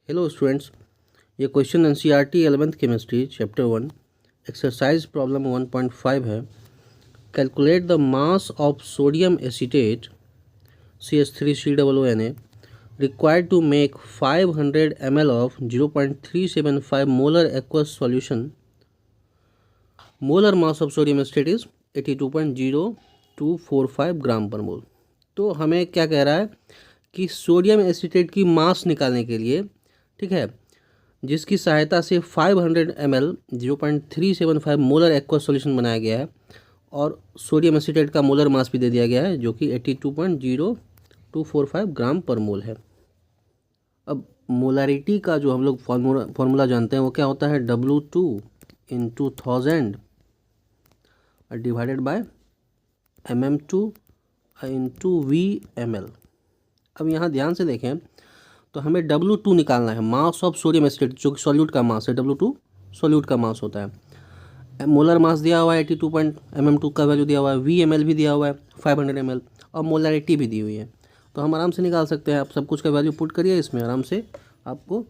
Hello students, ये question NCERT 11th chemistry chapter 1 exercise problem 1.5 है। Calculate the mass of sodium acetate CH3COONA required to make 500 ml of 0.375 molar aqueous solution. Molar mass of sodium acetate is 82.0245 gram per mole. तो हमें क्या कह रहा है कि sodium acetate की मास निकालने के लिए, ठीक है, जिसकी सहायता से 500 ml 0.375 मोलर एक्वस सॉल्यूशन बनाया गया है और सोडियम एसीटेट का मोलर मास भी दे दिया गया है जो कि 82.0245 ग्राम पर मोल है। अब मोलारिटी का जो हम लोग फॉर्मूला जानते हैं वो क्या होता है, W2 into 1000 divided by mm2 into VmL। अब यहाँ ध्यान से देखें तो हमें W2 निकालना है, मास ऑफ सोडियम एसिटेट, जो कि सॉल्यूट का मास है। W2 सॉल्यूट का मास होता है। मोलर मास दिया हुआ है 82 mm2 का वैल्यू दिया हुआ है, VmL भी दिया हुआ है 500 ml और मोलारिटी भी दी हुई है। तो हम आराम से निकाल सकते हैं। आप सब कुछ का वैल्यू पुट करिए इसमें, आराम से आपको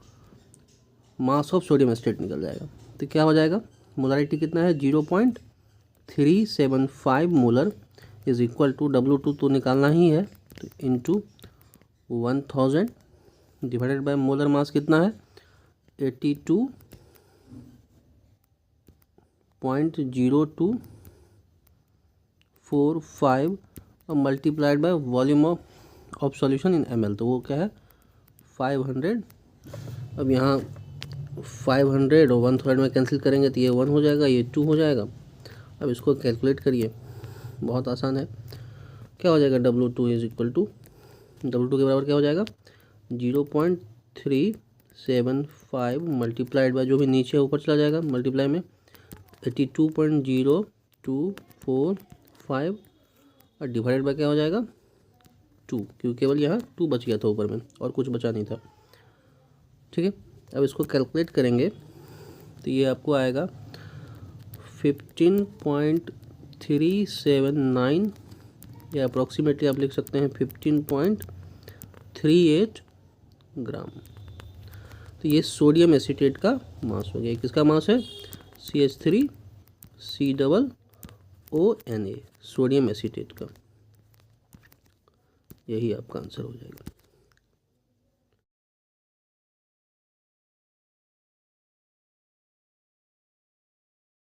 मास ऑफ सोडियम एसिटेट निकल जाएगा। तो क्या हो जाएगा, मोलारिटी कितना है 0.375 molar is equal to W2 तो निकालना ही है, तो into 1000 divided by molar mass कितना है 82.0245 और multiplied by volume of solution in ml, तो वो क्या है 500। अब यहाँ 500 और 1000 में कैंसिल करेंगे तो ये 1 हो जाएगा, ये 2 हो जाएगा। अब इसको कैलकुलेट करिए, बहुत आसान है। क्या हो जाएगा W2 is equal to, W2 के बराबर क्या हो जाएगा 0.375 मल्टीप्लाइड बाय जो भी नीचे ऊपर चला जाएगा मल्टीप्लाई में 82.0245 और डिवाइडेड बाय क्या हो जाएगा 2, क्योंकि केवल यहाँ 2 बच गया था ऊपर में और कुछ बचा नहीं था। ठीक है, अब इसको कैलकुलेट करेंगे तो ये आपको आएगा 15.379 या अप्रॉक्सीमेटली आप लिख सकते हैं 15.38 ग्राम। तो ये सोडियम एसीटेट का मास हो गया। किसका मास है CH3COONA सोडियम एसीटेट का। यही आपका आंसर हो जाएगा।